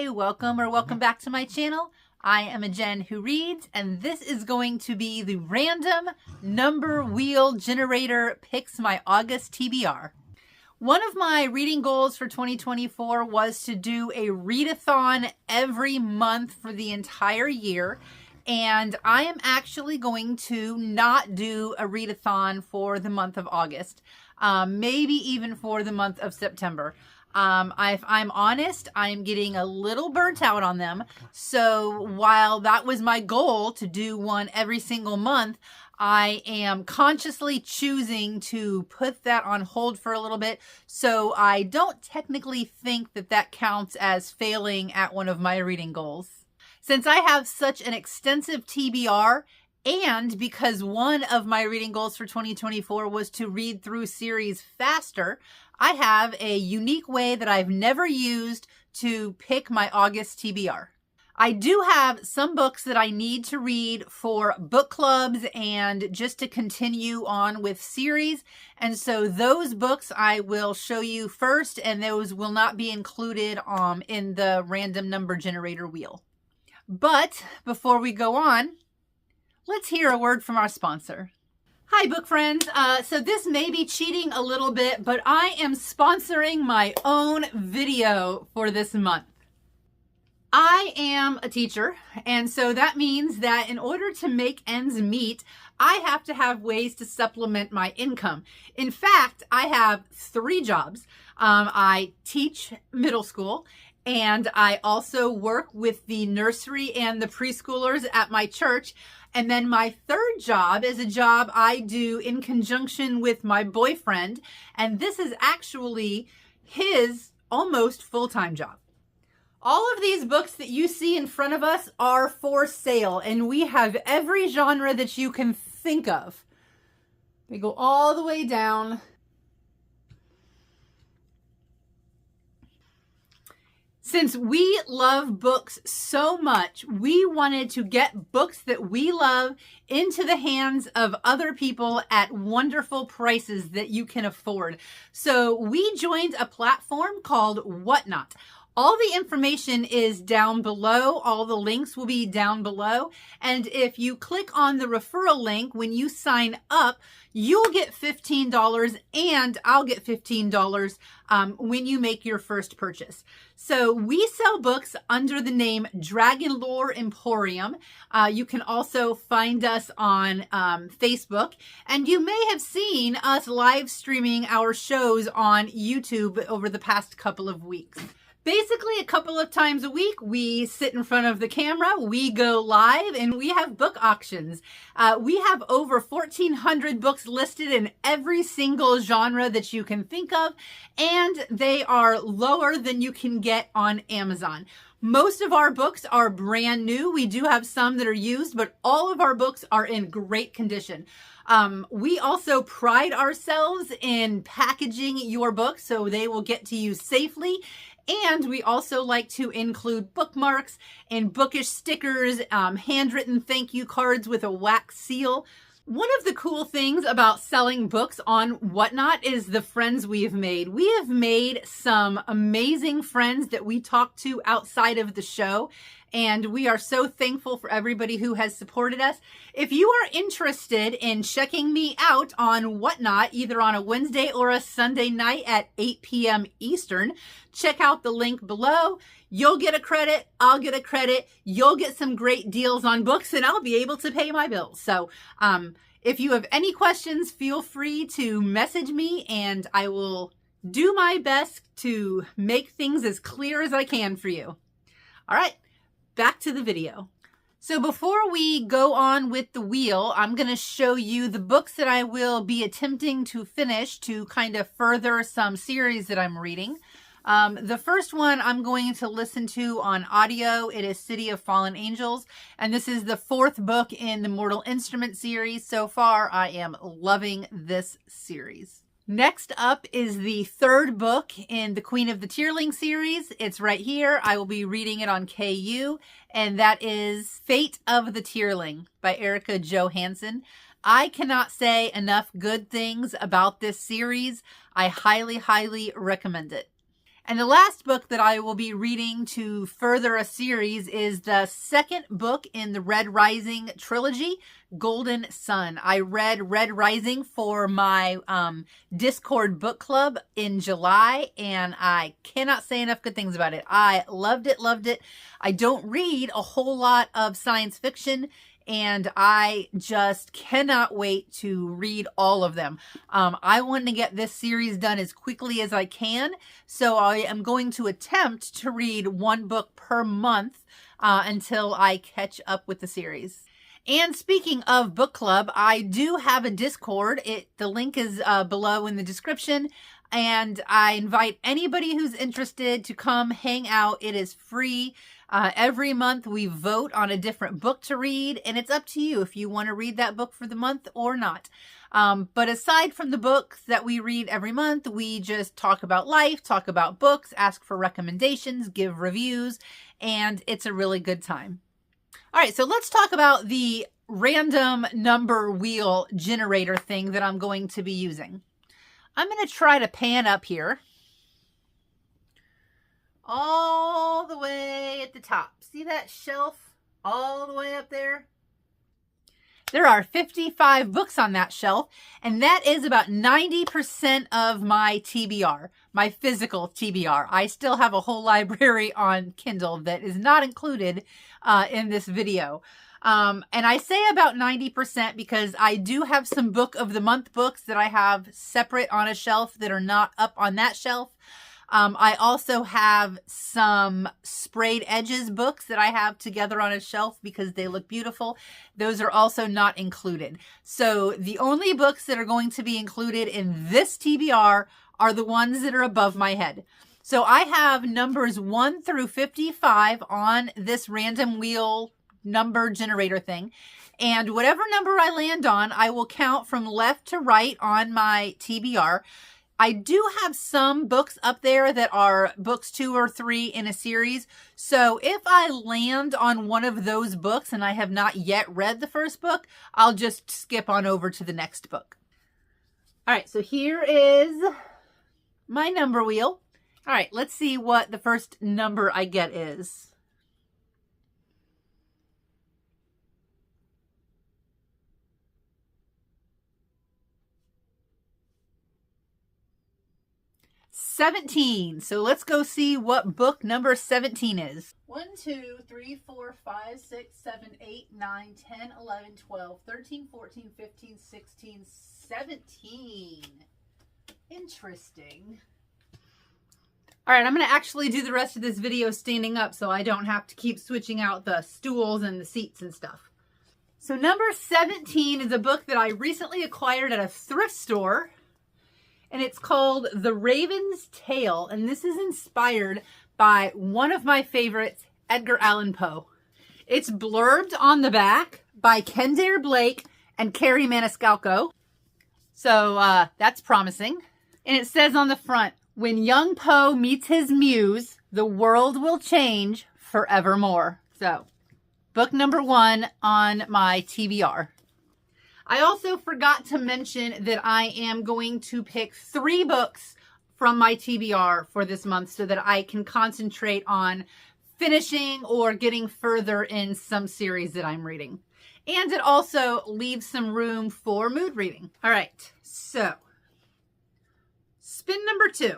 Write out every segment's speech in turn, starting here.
Hey, welcome back to my channel. I am a Jen who reads, and this is going to be the random number wheel generator picks my August TBR. One of my reading goals for 2024 was to do a readathon every month for the entire year. And I am actually going to not do a readathon for the month of August, maybe even for the month of September. If I'm honest, I'm getting a little burnt out on them. So while that was my goal to do one every single month, I am consciously choosing to put that on hold for a little bit. So I don't technically think that that counts as failing at one of my reading goals. Since I have such an extensive TBR, and because one of my reading goals for 2024 was to read through series faster, I have a unique way that I've never used to pick my August TBR. I do have some books that I need to read for book clubs and just to continue on with series. And so those books I will show you first, and those will not be included in the random number generator wheel. But before we go on, let's hear a word from our sponsor. Hi, book friends. So this may be cheating a little bit, but I am sponsoring my own video for this month. I am a teacher, and so that means that in order to make ends meet, I have to have ways to supplement my income. In fact, I have 3 jobs. I teach middle school, and I also work with the nursery and the preschoolers at my church. And then my 3rd job is a job I do in conjunction with my boyfriend. And this is actually his almost full-time job. All of these books that you see in front of us are for sale, and we have every genre that you can think of. They go all the way down. Since we love books so much, we wanted to get books that we love into the hands of other people at wonderful prices that you can afford. So we joined a platform called Whatnot. All the information is down below. All the links will be down below. And if you click on the referral link, when you sign up, you'll get $15 and I'll get $15 when you make your first purchase. So we sell books under the name Dragon Lore Emporium. You can also find us on Facebook, and you may have seen us live streaming our shows on YouTube over the past couple of weeks. Basically, a couple of times a week, we sit in front of the camera, we go live, and we have book auctions. We have over 1,400 books listed in every single genre that you can think of, and they are lower than you can get on Amazon. Most of our books are brand new. We do have some that are used, but all of our books are in great condition. We also pride ourselves in packaging your books so they will get to you safely. And we also like to include bookmarks and bookish stickers, handwritten thank you cards with a wax seal. One of the cool things about selling books on Whatnot is the friends we've made. We have made some amazing friends that we talk to outside of the show, and we are so thankful for everybody who has supported us. If you are interested in checking me out on Whatnot, either on a Wednesday or a Sunday night at 8 p.m. Eastern, check out the link below. You'll get a credit, I'll get a credit, you'll get some great deals on books, and I'll be able to pay my bills. So if you have any questions, feel free to message me, and I will do my best to make things as clear as I can for you. All right, back to the video. So before we go on with the wheel, I'm going to show you the books that I will be attempting to finish to kind of further some series that I'm reading. The first one I'm going to listen to on audio. It is City of Fallen Angels, and this is the 4th book in the Mortal Instrument series. So far, I am loving this series. Next up is the 3rd book in the Queen of the Tearling series. It's right here. I will be reading it on KU, and that is Fate of the Tearling by Erica Johansson. I cannot say enough good things about this series. I highly, highly recommend it. And the last book that I will be reading to further a series is the second book in the Red Rising trilogy, Golden Sun. I read Red Rising for my Discord book club in July, and I cannot say enough good things about it. I loved it, loved it. I don't read a whole lot of science fiction, and I just cannot wait to read all of them. I want to get this series done as quickly as I can, so I am going to attempt to read one book per month until I catch up with the series. And speaking of book club, I do have a Discord. The link is below in the description. And I invite anybody who's interested to come hang out. It is free. Every month we vote on a different book to read, and it's up to you if you want to read that book for the month or not. But aside from the books that we read every month, we just talk about life, talk about books, ask for recommendations, give reviews, and it's a really good time. All right, so let's talk about the random number wheel generator thing that I'm going to be using. I'm going to try to pan up here all the way at the top. See that shelf all the way up there? There are 55 books on that shelf, and that is about 90% of my TBR, my physical TBR. I still have a whole library on Kindle that is not included in this video. And I say about 90% because I do have some book of the month books that I have separate on a shelf that are not up on that shelf. I also have some sprayed edges books that I have together on a shelf because they look beautiful. Those are also not included. So the only books that are going to be included in this TBR are the ones that are above my head. So I have numbers 1 through 55 on this random wheel number generator thing. And whatever number I land on, I will count from left to right on my TBR. I do have some books up there that are books 2 or 3 in a series. So if I land on one of those books and I have not yet read the first book, I'll just skip on over to the next book. All right, so here is my number wheel. All right, let's see what the first number I get is. $17. So let's go see what book number 17 is. 1, 2, 3, 4, 5, 6, 7, 8, 9, 10, 11, 12, 13, 14, 15, 16, 17. Interesting. All right, I'm going to actually do the rest of this video standing up so I don't have to keep switching out the stools and the seats and stuff. So number 17 is a book that I recently acquired at a thrift store. And it's called The Raven's Tale. And this is inspired by one of my favorites, Edgar Allan Poe. It's blurbed on the back by Kendare Blake and Carrie Maniscalco. So that's promising. And it says on the front, when young Poe meets his muse, the world will change forevermore. So book number 1 on my TBR. I also forgot to mention that I am going to pick 3 books from my TBR for this month so that I can concentrate on finishing or getting further in some series that I'm reading. And it also leaves some room for mood reading. All right, so spin number 2.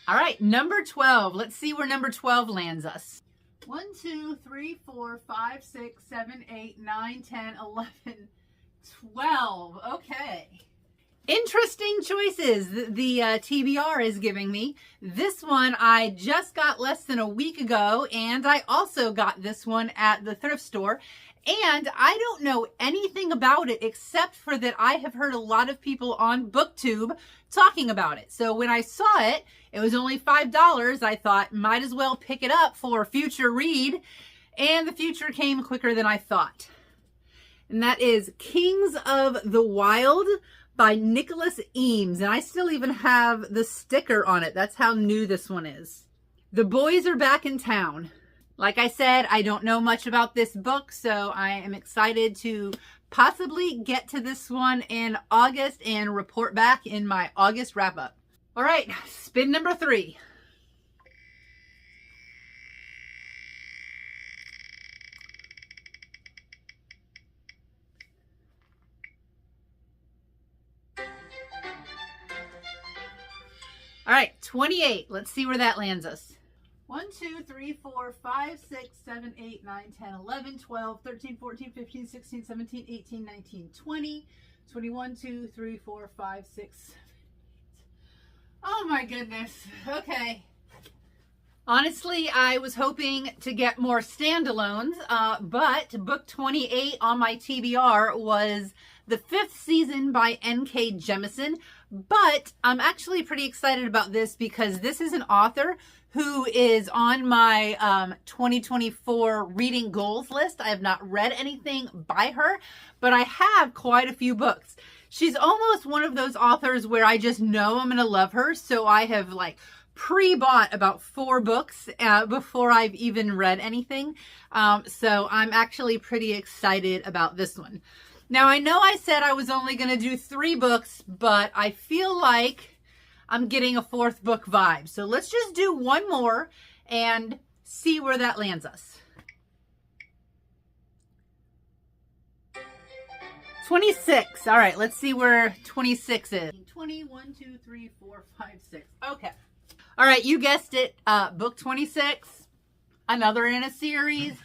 All right, number 12. Let's see where number 12 lands us. 1, 2, 3, 4, 5, 6, 7, 8, 9, 10, 11, 12. Okay. Interesting choices the TBR is giving me. This one I just got less than a week ago, and I also got this one at the thrift store. And I don't know anything about it except for that I have heard a lot of people on Booktube talking about it. So when I saw it, it was only $5. I thought, might as well pick it up for a future read. And the future came quicker than I thought. And that is Kings of the Wild by Nicholas Eames. And I still even have the sticker on it. That's how new this one is. The boys are back in town. Like I said, I don't know much about this book, so I am excited to possibly get to this one in August and report back in my August wrap-up. All right, spin number 3. All right, 28. Let's see where that lands us. 1, 2, 3, 4, 5, 6, 7, 8, 9, 10, 11, 12, 13, 14, 15, 16, 17, 18, 19, 20, 21, 2, 3, 4, 5, 6, 7, 8. Oh my goodness. Okay. Honestly, I was hoping to get more standalones, but book 28 on my TBR was the 5th season by N.K. Jemisin. But I'm actually pretty excited about this because this is an author who is on my 2024 reading goals list. I have not read anything by her, but I have quite a few books. She's almost one of those authors where I just know I'm going to love her. So I have like pre-bought about 4 books before I've even read anything. So I'm actually pretty excited about this one. Now, I know I said I was only going to do 3 books, but I feel like I'm getting a 4th book vibe. So let's just do one more and see where that lands us. 26. All right, let's see where 26 is. 20, 1, 2, 3, 4, 5, 6. Okay. All right, you guessed it. Book 26, another in a series.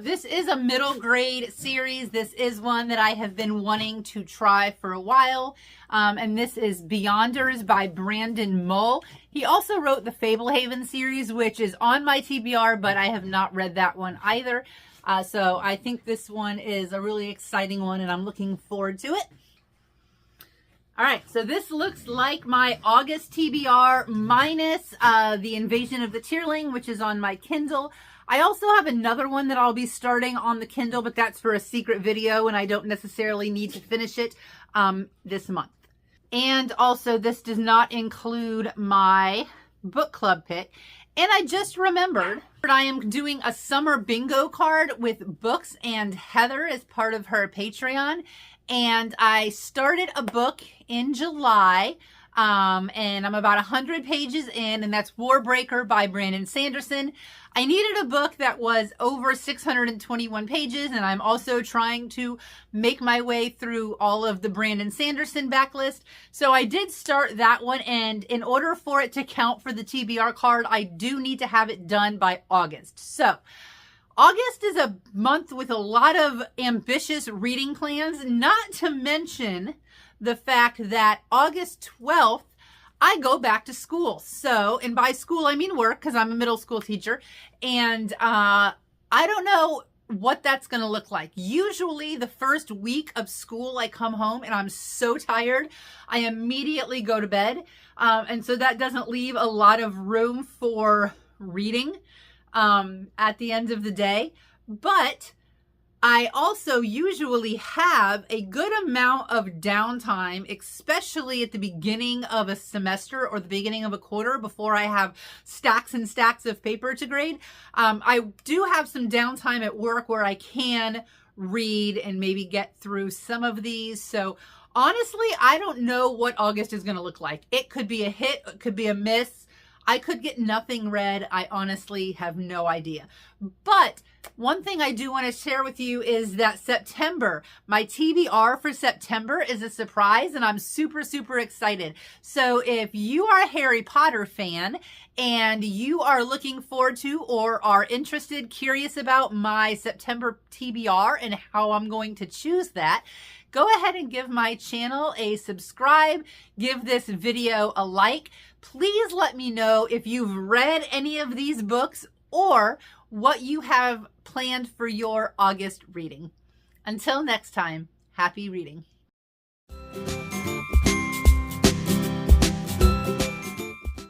This is a middle grade series. This is one that I have been wanting to try for a while. And this is Beyonders by Brandon Mull. He also wrote the Fablehaven series, which is on my TBR, but I have not read that one either. So I think this one is a really exciting one and I'm looking forward to it. All right, so this looks like my August TBR minus The Invasion of the Tierling, which is on my Kindle. I also have another one that I'll be starting on the Kindle, but that's for a secret video and I don't necessarily need to finish it this month. And also this does not include my book club pick. And I just remembered I am doing a summer bingo card with Books and Heather as part of her Patreon. And I started a book in July. And I'm about 100 pages in, and that's Warbreaker by Brandon Sanderson. I needed a book that was over 621 pages, and I'm also trying to make my way through all of the Brandon Sanderson backlist. So I did start that one, and in order for it to count for the TBR card, I do need to have it done by August. So August is a month with a lot of ambitious reading plans, not to mention the fact that August 12th, I go back to school. So, and by school, I mean work because I'm a middle school teacher. And I don't know what that's going to look like. Usually the first week of school, I come home and I'm so tired, I immediately go to bed. And so that doesn't leave a lot of room for reading at the end of the day. But I also usually have a good amount of downtime, especially at the beginning of a semester or the beginning of a quarter before I have stacks and stacks of paper to grade. I do have some downtime at work where I can read and maybe get through some of these. So honestly, I don't know what August is going to look like. It could be a hit, it could be a miss. I could get nothing read. I honestly have no idea. But one thing I do want to share with you is that September, my TBR for September is a surprise and I'm super, super excited. So if you are a Harry Potter fan and you are looking forward to or are interested, curious about my September TBR and how I'm going to choose that, go ahead and give my channel a subscribe, give this video a like. Please let me know if you've read any of these books or what you have planned for your August reading. Until next time, happy reading.